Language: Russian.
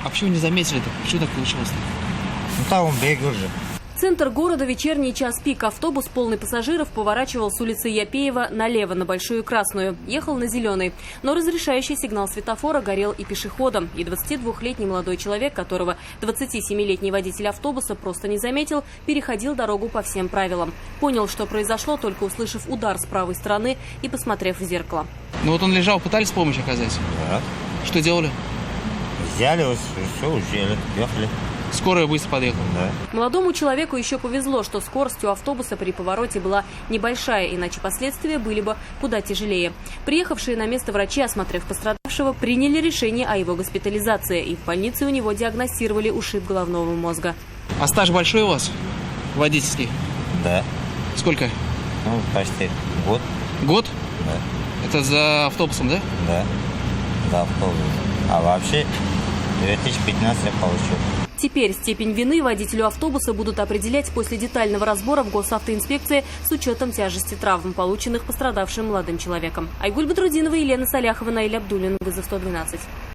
А почему не заметили-то? Почему так получилось? Ну там он бегал же. Центр города, вечерний час пик. Автобус, полный пассажиров, поворачивал с улицы Япеева налево, на Большую Красную. Ехал на зеленый. Но разрешающий сигнал светофора горел и пешеходом. И 22-летний молодой человек, которого 27-летний водитель автобуса просто не заметил, переходил дорогу по всем правилам. Понял, что произошло, только услышав удар с правой стороны и посмотрев в зеркало. Ну вот он лежал, пытались помощь оказать? Да. Что делали? Взяли его, все, уезжали, ехали. Скорая быстро подъехала? Да. Молодому человеку еще повезло, что скорость у автобуса при повороте была небольшая, иначе последствия были бы куда тяжелее. Приехавшие на место врачи, осмотрев пострадавшего, приняли решение о его госпитализации. И в больнице у него диагностировали ушиб головного мозга. А стаж большой у вас? Водительский? Да. Сколько? Ну, почти год. Год? Да. Это за автобусом, да? Да. За автобус. А вообще 2015 я получил. Теперь степень вины водителю автобуса будут определять после детального разбора в госавтоинспекции с учетом тяжести травм, полученных пострадавшим молодым человеком. Айгуль Бадрудинова, Елена Саляхова, Наиль Абдуллин. Вызов 112.